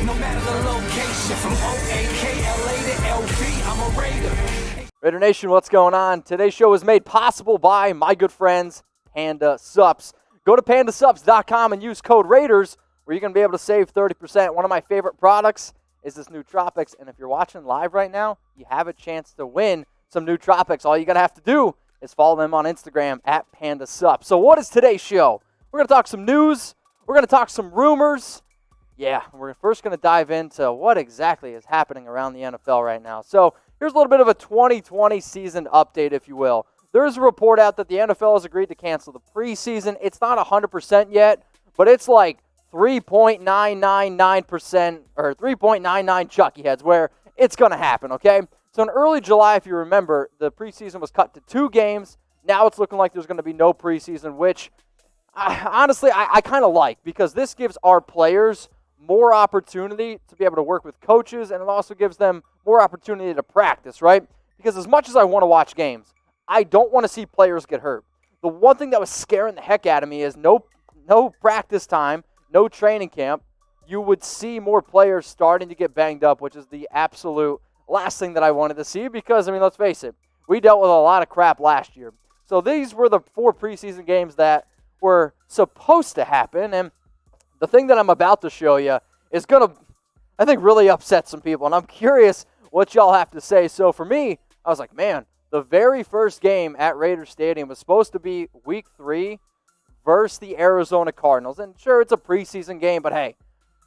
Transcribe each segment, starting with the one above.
No matter the location, from O-A-K-L-A to L-V, I'm a Raider. Raider Nation, what's going on? Today's show is made possible by my good friends, Panda Sups. Go to pandasups.com and use code Raiders, where you're going to be able to save 30%. One of my favorite products is this nootropics, and if you're watching live right now, you have a chance to win some nootropics. All you got to have to do is follow them on Instagram at PandaSup. So what is today's show? We're going to talk some news. We're going to talk some rumors. Yeah, we're first going to dive into what exactly is happening around the NFL right now. So here's a little bit of a 2020 season update, if you will. There's a report out that the NFL has agreed to cancel the preseason. It's not 100% yet, but it's like 3.999% or 3.99 Chucky heads where it's going to happen, okay? So in early July, if you remember, the preseason was cut to 2 games. Now it's looking like there's going to be no preseason, which I kind of like, because this gives our players more opportunity to be able to work with coaches, and it also gives them more opportunity to practice, right? Because as much as I want to watch games, I don't want to see players get hurt. The one thing that was scaring the heck out of me is no practice time, no training camp. You would see more players starting to get banged up, which is the absolute last thing that I wanted to see, because, I mean, let's face it, we dealt with a lot of crap last year. So these were the 4 preseason games that were supposed to happen, and the thing that I'm about to show you is going to, I think, really upset some people, and I'm curious what y'all have to say. So for me, I was like, man, the very first game at Raider Stadium was supposed to be Week 3 versus the Arizona Cardinals. And sure, it's a preseason game, but hey,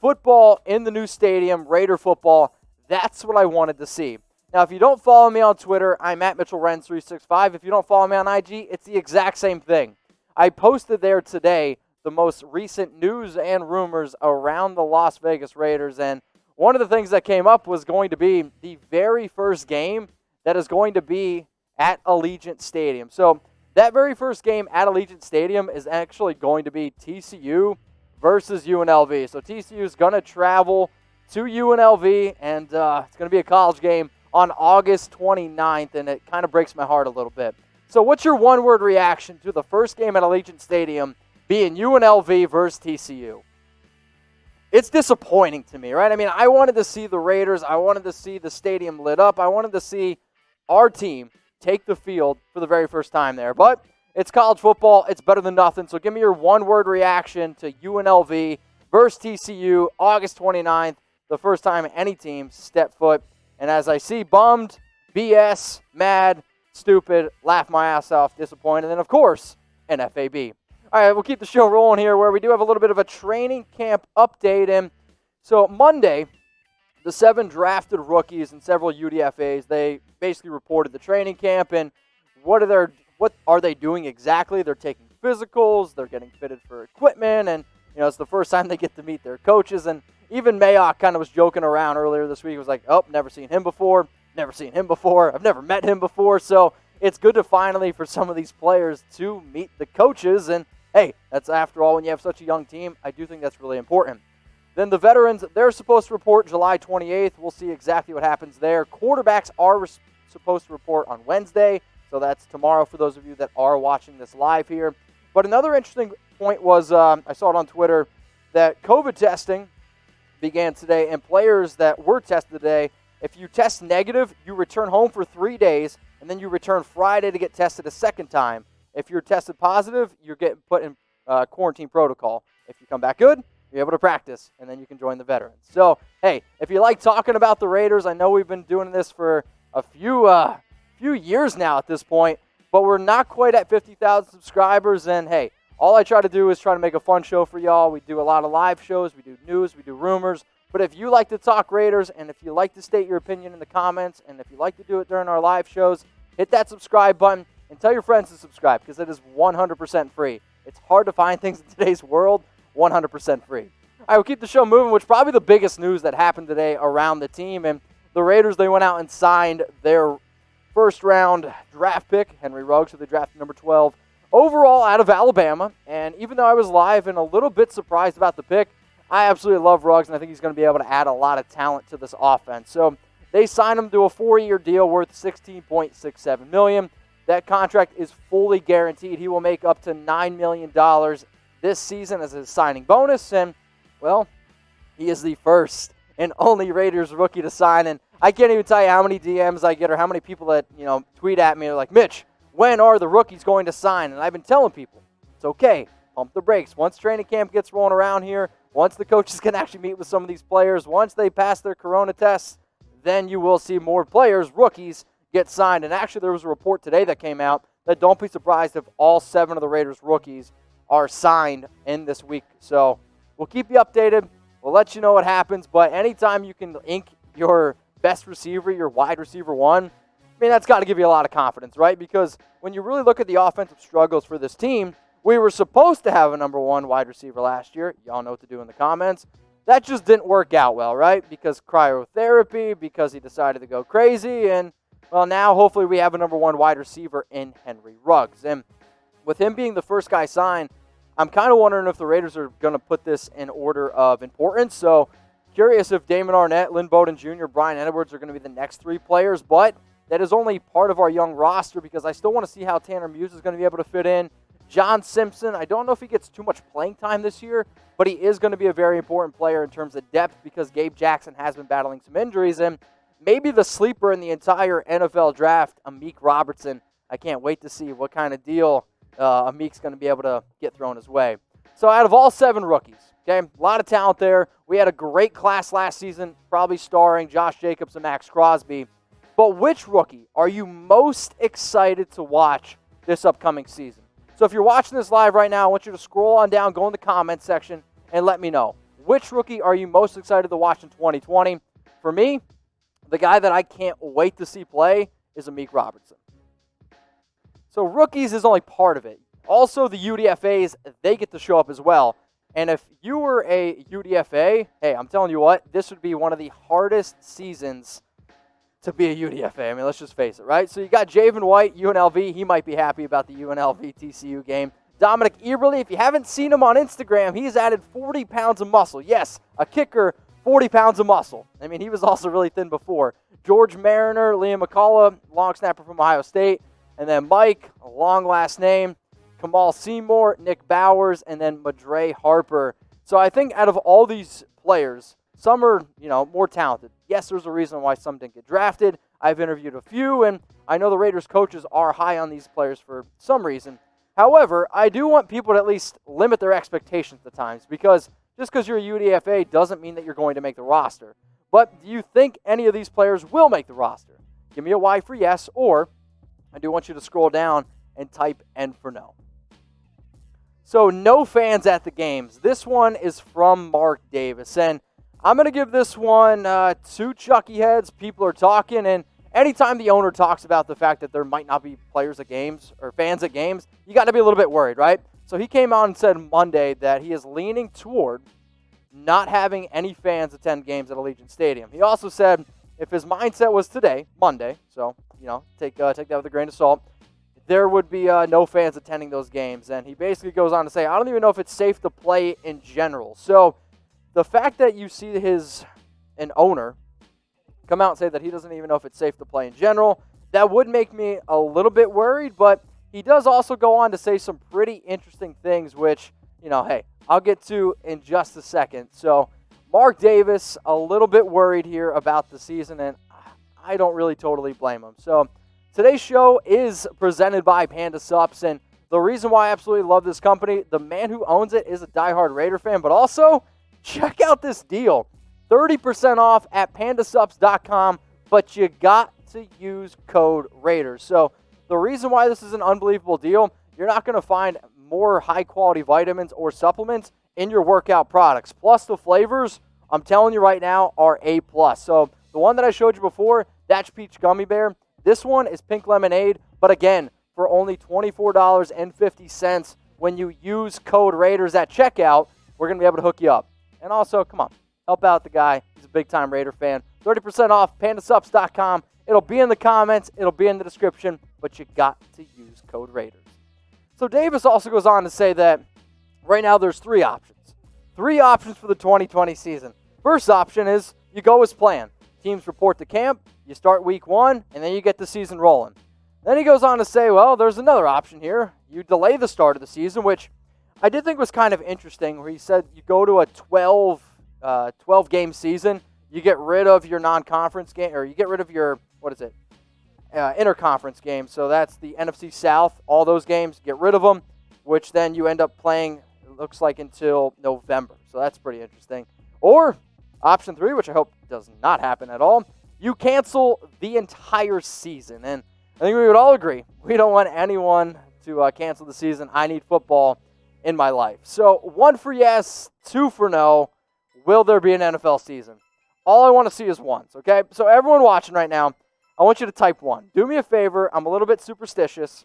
football in the new stadium, Raider football, that's what I wanted to see. Now, if you don't follow me on Twitter, I'm at Mitchell Renz 365. If you don't follow me on IG, it's the exact same thing. I posted there today the most recent news and rumors around the Las Vegas Raiders, and one of the things that came up was going to be the very first game that is going to be at Allegiant Stadium. So that very first game at Allegiant Stadium is actually going to be TCU versus UNLV. So TCU is going to travel to UNLV, and it's going to be a college game on August 29th, and it kind of breaks my heart a little bit. So what's your one-word reaction to the first game at Allegiant Stadium being UNLV versus TCU? It's disappointing to me, right? I mean, I wanted to see the Raiders. I wanted to see the stadium lit up. I wanted to see our team take the field for the very first time there. But it's college football. It's better than nothing. So give me your one-word reaction to UNLV versus TCU, August 29th, the first time any team stepped foot. And as I see, bummed, BS, mad, stupid, laugh my ass off, disappointed, and then, of course, NFAB. All right, we'll keep the show rolling here, where we do have a little bit of a training camp update. And so Monday, the 7 drafted rookies and several UDFAs, they basically reported the training camp, and what are they doing exactly? They're taking physicals, they're getting fitted for equipment, and it's the first time they get to meet their coaches. And even Mayock kind of was joking around earlier this week. He was like, oh, never seen him before, I've never met him before. So it's good to finally, for some of these players, to meet the coaches. And hey, that's, after all, when you have such a young team, I do think that's really important. Then the veterans, they're supposed to report July 28th. We'll see exactly what happens there. Quarterbacks are supposed to report on Wednesday, so that's tomorrow for those of you that are watching this live here. But another interesting point was, I saw it on Twitter, that COVID testing began today, and players that were tested today, if you test negative, you return home for 3 days, and then you return Friday to get tested a second time. If you're tested positive, you're getting put in quarantine protocol. If you come back good, you're able to practice, and then you can join the veterans. So, hey, if you like talking about the Raiders, I know we've been doing this for a few years now at this point, but we're not quite at 50,000 subscribers, and hey, all I try to do is try to make a fun show for y'all. We do a lot of live shows, we do news, we do rumors, but if you like to talk Raiders, and if you like to state your opinion in the comments, and if you like to do it during our live shows, hit that subscribe button and tell your friends to subscribe, because it is 100% free. It's hard to find things in today's world 100% free. All right, we'll keep the show moving, which is probably the biggest news that happened today around the team. And the Raiders, they went out and signed their first-round draft pick, Henry Ruggs, who they drafted number 12 overall out of Alabama. And even though I was live and a little bit surprised about the pick, I absolutely love Ruggs, and I think he's going to be able to add a lot of talent to this offense. So they signed him to a 4-year deal worth $16.67 million. That contract is fully guaranteed. He will make up to $9 million this season as a signing bonus. And, well, he is the first and only Raiders rookie to sign. And I can't even tell you how many DMs I get or how many people that, tweet at me are like, Mitch, when are the rookies going to sign? And I've been telling people, it's okay. Pump the brakes. Once training camp gets rolling around here, once the coaches can actually meet with some of these players, once they pass their corona tests, then you will see more players, rookies, get signed. And actually there was a report today that came out that don't be surprised if all 7 of the Raiders rookies are signed in this week. So we'll keep you updated. We'll let you know what happens. But anytime you can ink your best receiver, your wide receiver 1, that's got to give you a lot of confidence, right? Because when you really look at the offensive struggles for this team, we were supposed to have a number 1 wide receiver last year. Y'all know what to do in the comments. That just didn't work out well, right? Because cryotherapy, because he decided to go crazy, and, well, now hopefully we have a number 1 wide receiver in Henry Ruggs. And with him being the first guy signed, I'm kind of wondering if the Raiders are going to put this in order of importance. So curious if Damon Arnette, Lynn Bowden Jr., Bryan Edwards are going to be the next 3 players, but that is only part of our young roster because I still want to see how Tanner Muse is going to be able to fit in. John Simpson, I don't know if he gets too much playing time this year, but he is going to be a very important player in terms of depth because Gabe Jackson has been battling some injuries. And maybe the sleeper in the entire NFL draft, Amik Robertson. I can't wait to see what kind of deal Amik's going to be able to get thrown his way. So out of all 7 rookies, okay, a lot of talent there. We had a great class last season, probably starring Josh Jacobs and Max Crosby. But which rookie are you most excited to watch this upcoming season? So if you're watching this live right now, I want you to scroll on down, go in the comments section, and let me know. Which rookie are you most excited to watch in 2020? For me, the guy that I can't wait to see play is Amik Robertson. So rookies is only part of it. Also, the UDFAs, they get to show up as well. And if you were a UDFA, hey, I'm telling you what, this would be one of the hardest seasons to be a UDFA. Let's just face it, right? So you got Javen White, UNLV. He might be happy about the UNLV-TCU game. Dominic Eberle, if you haven't seen him on Instagram, he's added 40 pounds of muscle. Yes, a kicker, 40 pounds of muscle. He was also really thin before. George Mariner, Liam McCullough, long snapper from Ohio State. And then Mike, a long last name. Kamal Seymour, Nick Bowers, and then Madre Harper. So I think out of all these players, some are, more talented. Yes, there's a reason why some didn't get drafted. I've interviewed a few, and I know the Raiders coaches are high on these players for some reason. However, I do want people to at least limit their expectations at times because just because you're a UDFA doesn't mean that you're going to make the roster. But do you think any of these players will make the roster? Give me a Y for yes, or I do want you to scroll down and type N for no. So no fans at the games. This one is from Mark Davis, and I'm going to give this one 2 Chucky heads. People are talking, and anytime the owner talks about the fact that there might not be players at games or fans at games, you got to be a little bit worried, right? So he came out and said Monday that he is leaning toward not having any fans attend games at Allegiant Stadium. He also said if his mindset was today, Monday, so, take that with a grain of salt, there would be no fans attending those games. And he basically goes on to say, I don't even know if it's safe to play in general. So the fact that you see an owner come out and say that he doesn't even know if it's safe to play in general, that would make me a little bit worried. But he does also go on to say some pretty interesting things, which, hey, I'll get to in just a second. So Mark Davis, a little bit worried here about the season, and I don't really totally blame him. So today's show is presented by Panda Sups, and the reason why I absolutely love this company, the man who owns it is a diehard Raider fan, but also check out this deal. 30% off at pandasups.com, but you got to use code Raiders. So the reason why this is an unbelievable deal, you're not going to find more high-quality vitamins or supplements in your workout products. Plus the flavors, I'm telling you right now, are A+. So the one that I showed you before, that's Peach Gummy Bear. This one is Pink Lemonade, but again, for only $24.50 when you use code Raiders at checkout, we're going to be able to hook you up. And also, come on, help out the guy. He's a big-time Raider fan. 30% off, pandasups.com. It'll be in the comments. It'll be in the description, but you got to use code Raiders. So Davis also goes on to say that right now there's 3 options. 3 options for the 2020 season. First option is you go as planned. Teams report to camp, you start week 1, and then you get the season rolling. Then he goes on to say, well, there's another option here. You delay the start of the season, which I did think was kind of interesting, where he said you go to a 12-game season. you get rid of your non-conference game, or you get rid of your, interconference game. So that's the NFC South. All those games, get rid of them, which then you end up playing, it looks like, until November. So that's pretty interesting. Or option 3, which I hope does not happen at all, you cancel the entire season. And I think we would all agree, we don't want anyone to cancel the season. I need football in my life. So 1 for yes, 2 for no. Will there be an NFL season? All I want to see is ones, okay? So everyone watching right now, I want you to type 1. Do me a favor. I'm a little bit superstitious.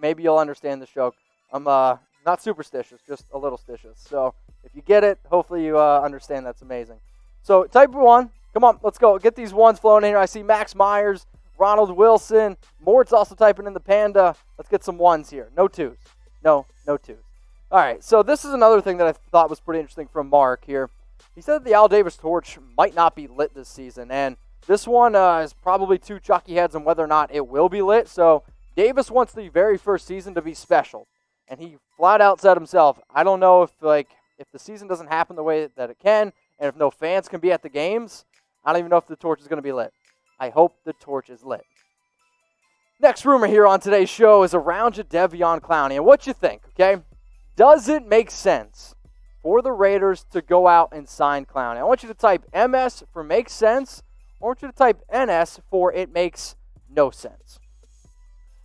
Maybe you'll understand the joke. I'm not superstitious, just a little stitious. So if you get it, hopefully you understand. That's amazing. So type 1. Come on, let's go. Get these ones flowing in here. I see Max Myers, Ronald Wilson. Mort's also typing in the Panda. Let's get some 1s here. No 2s. No 2s. All right, so this is another thing that I thought was pretty interesting from Mark here. He said that the Al Davis torch might not be lit this season, and this one is probably 2 chalky heads on whether or not it will be lit. So Davis wants the very first season to be special, and he flat out said himself, I don't know if the season doesn't happen the way that it can, and if no fans can be at the games, I don't even know if the torch is going to be lit. I hope the torch is lit. Next rumor here on today's show is around Jadeveon Clowney, and what you think, okay? Does it make sense for the Raiders to go out and sign Clowney? I want you to type MS for makes sense. I want you to type NS for it makes no sense.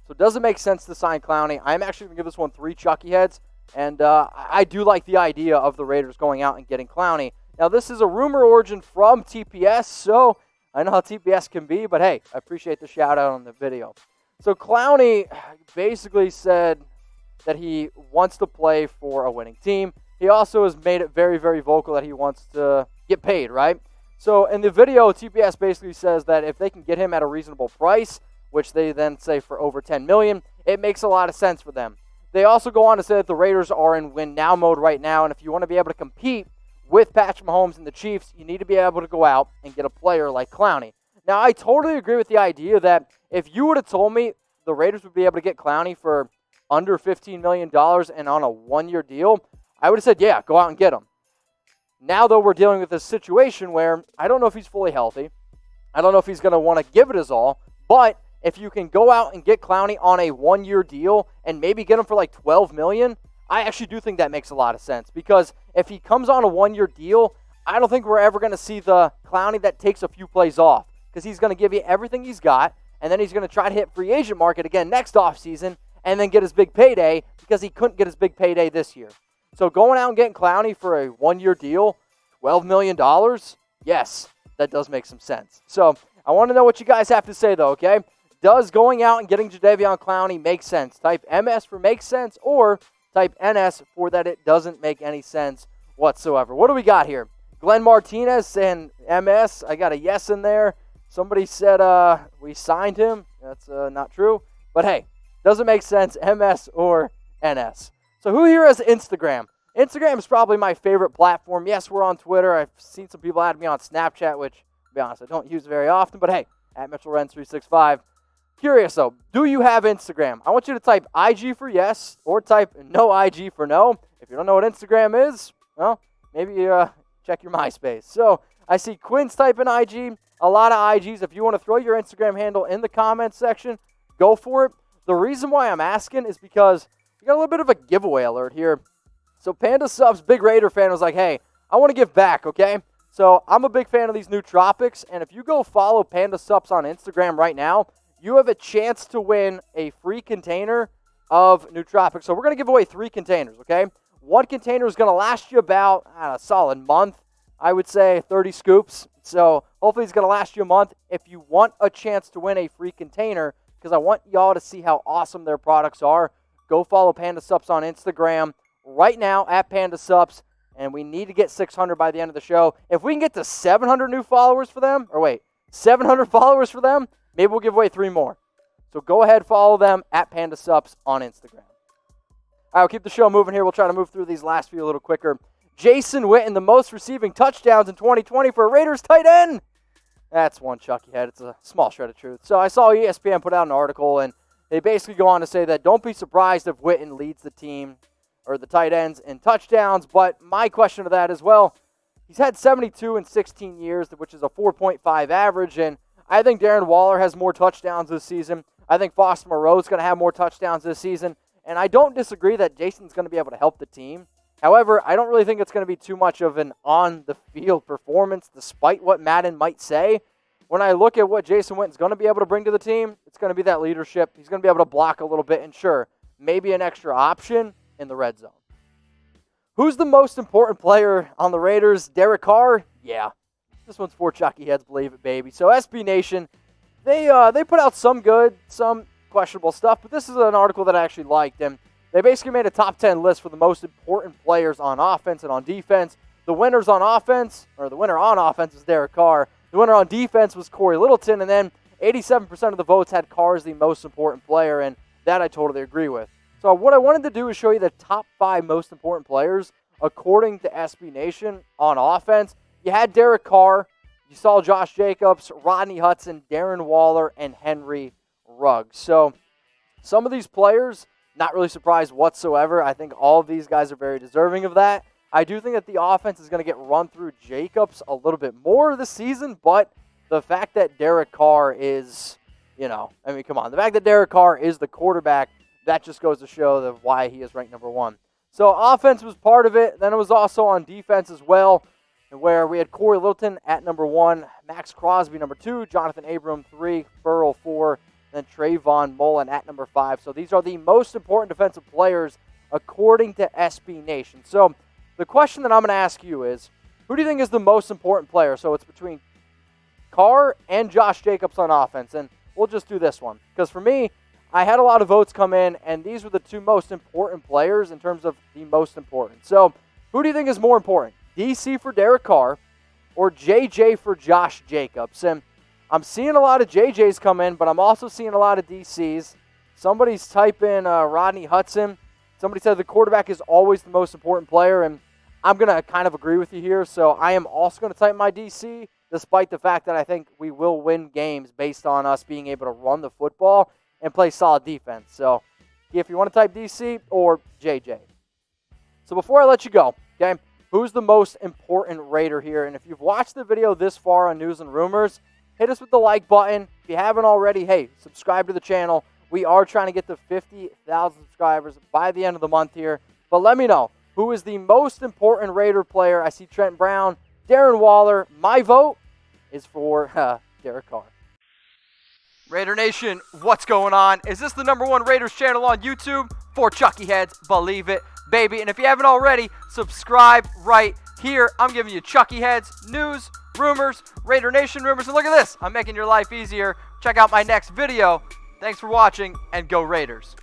So does it make sense to sign Clowney? I'm actually going to give this one 3 chalky heads, and I do like the idea of the Raiders going out and getting Clowney. Now, this is a rumor origin from TPS, so I know how TPS can be, but hey, I appreciate the shout-out on the video. So Clowney basically said that he wants to play for a winning team. He also has made it very, very vocal that he wants to get paid, right? So in the video, TPS basically says that if they can get him at a reasonable price, which they then say for over $10 million, it makes a lot of sense for them. They also go on to say that the Raiders are in win-now mode right now, and if you want to be able to compete with Patrick Mahomes and the Chiefs, you need to be able to go out and get a player like Clowney. Now, I totally agree with the idea that if you would have told me the Raiders would be able to get Clowney for under $15 million and on a 1-year deal, I would have said, yeah, go out and get him. Now, though, we're dealing with this situation where I don't know if he's fully healthy. I don't know if he's going to want to give it his all. But if you can go out and get Clowney on a 1-year deal and maybe get him for like $12 million, I actually do think that makes a lot of sense. Because if he comes on a 1-year deal, I don't think we're ever going to see the Clowney that takes a few plays off. Because he's going to give you everything he's got, and then he's going to try to hit free agent market again next offseason and then get his big payday because he couldn't get his big payday this year. So going out and getting Clowney for a 1-year deal, $12 million, yes, that does make some sense. So I want to know what you guys have to say, though, okay? Does going out and getting Jadeveon Clowney make sense? Type MS for makes sense or type NS for that it doesn't make any sense whatsoever. What do we got here? Glenn Martinez saying MS. I got a yes in there. Somebody said we signed him. That's not true. But hey, does it make sense, MS or NS? So who here has Instagram? Instagram is probably my favorite platform. Yes, we're on Twitter. I've seen some people add me on Snapchat, which, to be honest, I don't use very often. But hey, at Mitchell Renz 365. Curious, though, do you have Instagram? I want you to type IG for yes or type no IG for no. If you don't know what Instagram is, well, maybe check your MySpace. So I see Quinn's typing IG, a lot of IGs. If you want to throw your Instagram handle in the comments section, go for it. The reason why I'm asking is because we got a little bit of a giveaway alert here. So Panda Subs, big Raider fan, was like, hey, I want to give back, okay? So I'm a big fan of these new Tropics, and if you go follow Panda Subs on Instagram right now, you have a chance to win a free container of nootropics. So we're going to give away 3 containers, okay? 1 container is going to last you about a solid month. I would say 30 scoops. So hopefully it's going to last you a month. If you want a chance to win a free container, because I want y'all to see how awesome their products are, go follow Panda Sups on Instagram right now at Panda Sups. And we need to get 600 by the end of the show. If we can get to 700 new followers for them, 700 followers for them, maybe we'll give away 3 more. So go ahead, follow them at Panda Sups on Instagram. All right, we'll keep the show moving here. We'll try to move through these last few a little quicker. Jason Witten, the most receiving touchdowns in 2020 for a Raiders tight end. That's one Chucky head. It's a small shred of truth. So I saw ESPN put out an article, and they basically go on to say that don't be surprised if Witten leads the team or the tight ends in touchdowns. But my question to that is, well, He's had 72 in 16 years, which is a 4.5 average, and I think Darren Waller has more touchdowns this season. I think Foster Moreau's going to have more touchdowns this season, and I don't disagree that Jason's going to be able to help the team. However, I don't really think it's going to be too much of an on-the-field performance, despite what Madden might say. When I look at what Jason Witten's going to be able to bring to the team, it's going to be that leadership. He's going to be able to block a little bit, and sure, maybe an extra option in the red zone. Who's the most important player on the Raiders? Derek Carr? Yeah. This one's for Chucky Heads, believe it, baby. So SB Nation, they put out some good, some questionable stuff, but this is an article that I actually liked, and they basically made a top 10 list for the most important players on offense and on defense. The winners on offense, or the winner on offense was Derek Carr. The winner on defense was Corey Littleton, and then 87% of the votes had Carr as the most important player, and that I totally agree with. So what I wanted to do is show you the top 5 most important players according to SB Nation on offense. You had Derek Carr, you saw Josh Jacobs, Rodney Hudson, Darren Waller, and Henry Ruggs. So some of these players, not really surprised whatsoever. I think all of these guys are very deserving of that. I do think that the offense is going to get run through Jacobs a little bit more this season, but the fact that Derek Carr is, come on. The fact that Derek Carr is the quarterback, that just goes to show why he is ranked number 1. So offense was part of it. Then it was also on defense as well, where we had Corey Littleton at number 1, Max Crosby number 2, Jonathan Abram 3, Burrow 4, and then Trayvon Mullen at number 5. So these are the most important defensive players according to SB Nation. So the question that I'm going to ask you is, who do you think is the most important player? So it's between Carr and Josh Jacobs on offense. And we'll just do this one. Because for me, I had a lot of votes come in, and these were the 2 most important players in terms of the most important. So who do you think is more important? DC for Derek Carr or JJ for Josh Jacobs? And I'm seeing a lot of JJs come in, but I'm also seeing a lot of DCs. Somebody's typing Rodney Hudson. Somebody said the quarterback is always the most important player, and I'm going to kind of agree with you here. So I am also going to type my DC, despite the fact that I think we will win games based on us being able to run the football and play solid defense. So if you want to type DC or JJ. So before I let you go, okay, who's the most important Raider here? And if you've watched the video this far on News and Rumors, hit us with the like button. If you haven't already, hey, subscribe to the channel. We are trying to get to 50,000 subscribers by the end of the month here. But let me know, who is the most important Raider player? I see Trent Brown, Darren Waller. My vote is for Derek Carr. Raider Nation, what's going on? Is this the number 1 Raiders channel on YouTube? For Chucky Heads, believe it, baby. And if you haven't already, subscribe right here. I'm giving you Chucky Heads, news, rumors, Raider Nation rumors. And look at this, I'm making your life easier. Check out my next video. Thanks for watching, and go Raiders.